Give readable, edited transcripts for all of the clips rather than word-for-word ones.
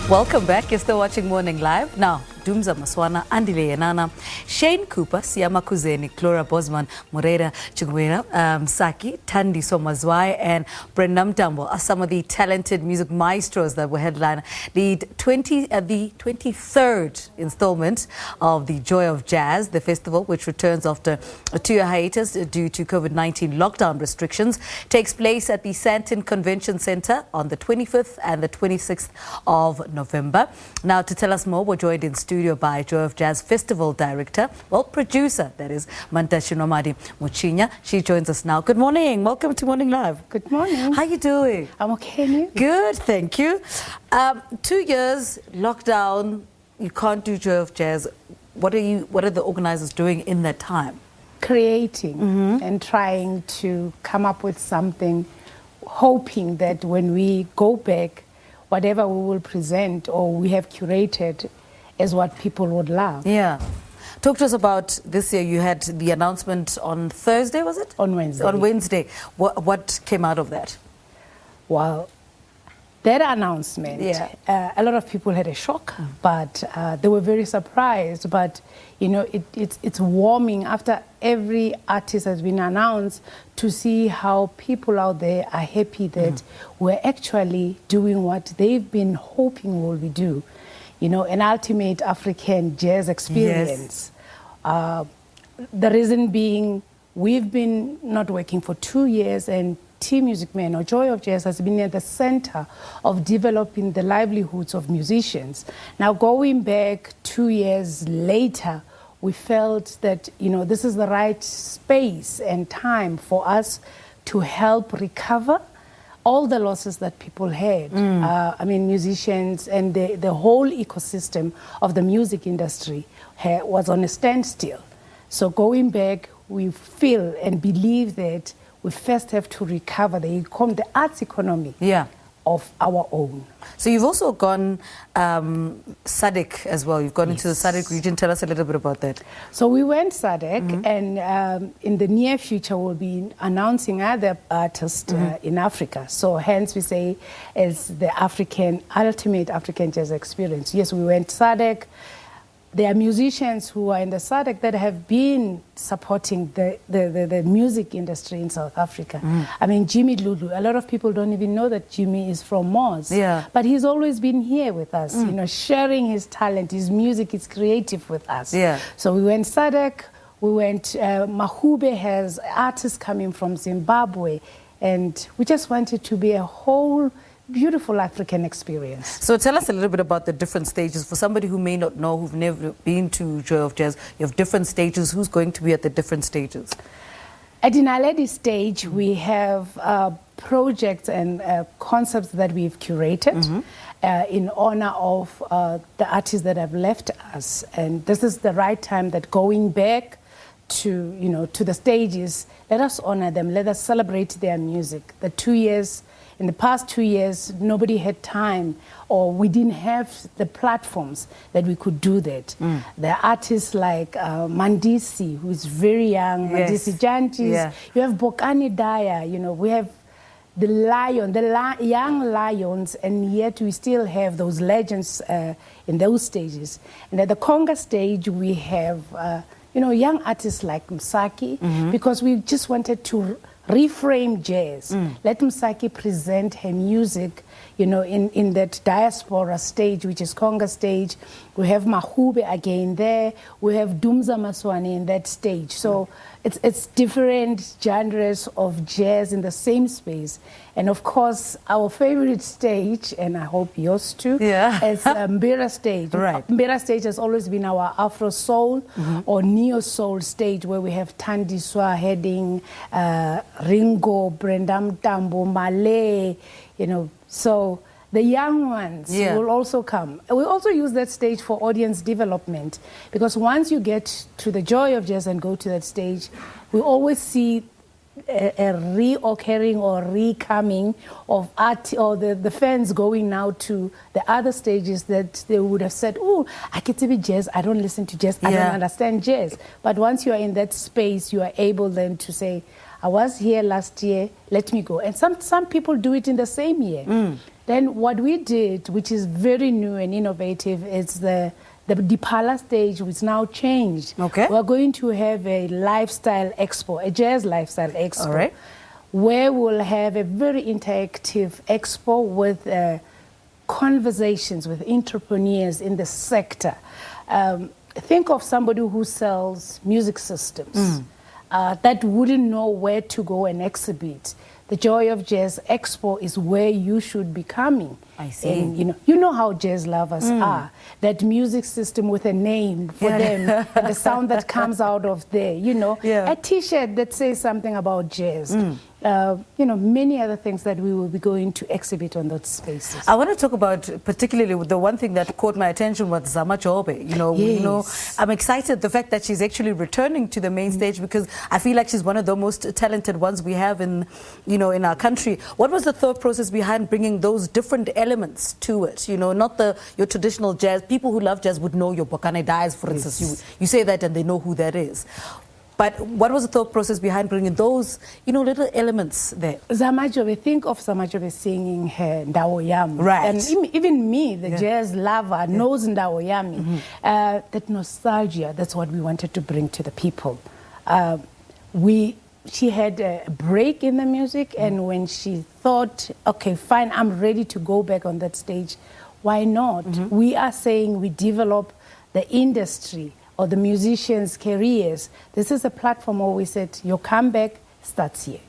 Welcome back. You're still watching Morning Live. Now, Dumza Maswana, Andile Yenana, Shane Cooper, Makuzeni, Gloria Bosman, Moreira Chonguiça, Msaki, Thandiswa, Mazwai, and Brenda Mtambo are some of the talented music maestros that were headline the 23rd installment of the Joy of Jazz, the festival, which returns after a 2-year hiatus due to COVID-19 lockdown restrictions, takes place at the Sandton Convention Centre on the 25th and the 26th of November. Now, to tell us more, we're joined in studio by Joy of Jazz Festival Director, producer, that is, Mantwa Chinoamadi-Mutsinya. She joins us now. Good morning. Welcome to Morning Live. Good morning. How you doing? I'm okay, and you? Good, thank you. 2 years, lockdown, you can't do Joy of Jazz. What are the organizers doing in that time? Creating and trying to come up with something, hoping that when we go back, whatever we will present or we have curated is what people would love. Yeah. Talk to us about this year. You had the announcement on Thursday, was it? On Wednesday. On Wednesday. What came out of that? Well, that announcement, a lot of people had a shock, but they were very surprised. But, you know, it's warming after every artist has been announced to see how people out there are happy that we're actually doing what they've been hoping we do. You know, an ultimate African jazz experience. Yes. The reason being, we've been not working for 2 years, and Team Music Man or Joy of Jazz has been at the center of developing the livelihoods of musicians. Now, going back 2 years later, we felt that, you know, this is the right space and time for us to help recover all the losses that people had. I mean, musicians and the whole ecosystem of the music industry was on a standstill. So going back, we feel and believe that we first have to recover the arts economy of our own. So you've also gone SADC as well. You've gone into the SADC region. Tell us a little bit about that. So we went SADC, and in the near future we'll be announcing other artists in Africa. So hence we say it's the ultimate African jazz experience. Yes, we went SADC. There are musicians who are in the SADC that have been supporting the music industry in South Africa. I mean, Jimmy Lulu, a lot of people don't even know that Jimmy is from Moz. Yeah. But he's always been here with us, you know, sharing his talent, his music, his creative with us. Yeah. So we went SADC, we went, Mahube has artists coming from Zimbabwe, and we just wanted to be a whole beautiful African experience. So tell us a little bit about the different stages. For somebody who may not know, who've never been to Joy of Jazz, you have different stages. Who's going to be at the different stages? At the Naledi stage, we have projects and concepts that we've curated in honor of the artists that have left us. And this is the right time that going back to, you know, to the stages, let us honor them, let us celebrate their music. The 2 years, in the past 2 years, nobody had time, or we didn't have the platforms that we could do that. There are artists like Mandisi, who is very young, Mandisi Jantis. You have Bokani Daya, you know, we have the young lions, and yet we still have those legends in those stages. And at the Conga stage, we have, you know, young artists like Msaki, because we just wanted to reframe jazz. Let Msaki present her music, you know, in that diaspora stage, which is Conga stage. We have Mahube again there. We have Dumza Maswana in that stage. So it's different genres of jazz in the same space. And of course, our favorite stage, and I hope yours too, is Mbira stage. Right. Mbira stage has always been our Afro soul or neo soul stage, where we have Thandiswa heading, Ringo, Brenda Mtambo, Malay, you know. So the young ones will also come. We also use that stage for audience development, because once you get to the Joy of Jazz and go to that stage, we always see a reoccurring or recoming of art, or the fans going now to the other stages that they would have said, oh, I get to be jazz, I don't listen to jazz, I don't understand jazz. But once you are in that space, you are able then to say, I was here last year, let me go. And some people do it in the same year. Then what we did, which is very new and innovative, is the Dipala stage, which now changed. Okay. We're going to have a lifestyle expo, a jazz lifestyle expo. All right. Where we'll have a very interactive expo with conversations with entrepreneurs in the sector. Think of somebody who sells music systems that wouldn't know where to go and exhibit. The Joy of Jazz Expo is where you should be coming. I see. And, you know how jazz lovers are. That music system with a name for them, and the sound that comes out of there, a T-shirt that says something about jazz. Many other things that we will be going to exhibit on those spaces. I want to talk about particularly the one thing that caught my attention was Zama Jobe. I'm excited the fact that she's actually returning to the main stage, because I feel like she's one of the most talented ones we have in our country. What was the thought process behind bringing those different elements to it? Not your traditional jazz. People who love jazz would know your Bokane Dies, for instance. You say that and they know who that is. But what was the thought process behind bringing those, little elements there? Zamajobe, think of Zamajobe singing her Ndawo Yami. Right. And even me, the jazz lover, knows Ndawo Yami. That nostalgia, that's what we wanted to bring to the people. She had a break in the music, and when she thought, okay, fine, I'm ready to go back on that stage, why not? We are saying we develop the industry or the musicians' careers. This is a platform where we said your comeback starts here.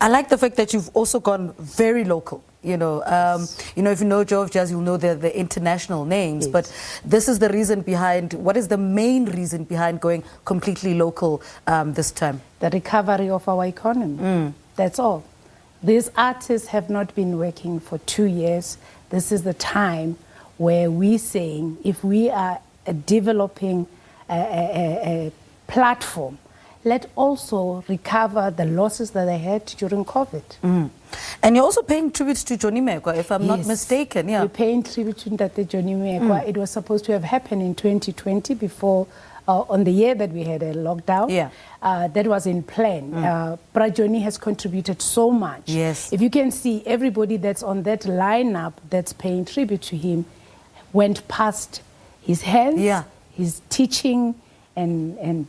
I like the fact that you've also gone very local. If you know Joy of Jazz, you'll know the international names. Yes. But this is the reason behind. What is the main reason behind going completely local this time? The recovery of our economy. That's all. These artists have not been working for 2 years. This is the time where we're saying if we are developing a platform, let also recover the losses that they had during COVID. And you're also paying tribute to Johnny Mekwa, if I'm not mistaken. Yeah, we're paying tribute to Ntate Johnny Mekwa. It was supposed to have happened in 2020 before, on the year that we had a lockdown. Yeah. That was in plan. But Johnny has contributed so much. Yes. If you can see, everybody that's on that lineup that's paying tribute to him went past his hands, his teaching, and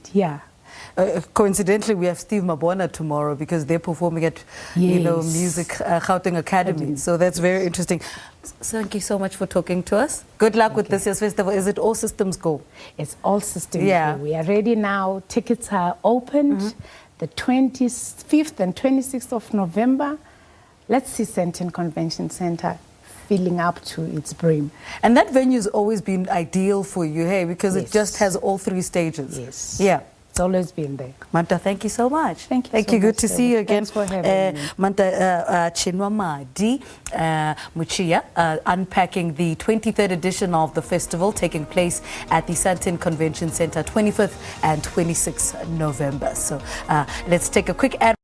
coincidentally, we have Steve Mabona tomorrow because they're performing at Music Gauteng Academy. So that's very interesting. Thank you so much for talking to us. Good luck with this year's festival. Is it all systems go? It's all systems go. We are ready now. Tickets are opened the 25th and 26th of November. Let's see Sandton Convention Centre filling up to its brim. And that venue's always been ideal for you, hey, because it just has all 3 stages. Yes. Yeah. It's always been there. Mantwa, thank you so much. Thank you. Thank so you. Good much, to see you again. Thanks for having me. Mantwa Chinoamadi-Mutsinya, unpacking the 23rd edition of the festival taking place at the Sandton Convention Centre, 25th and 26th November. So let's take a quick ad.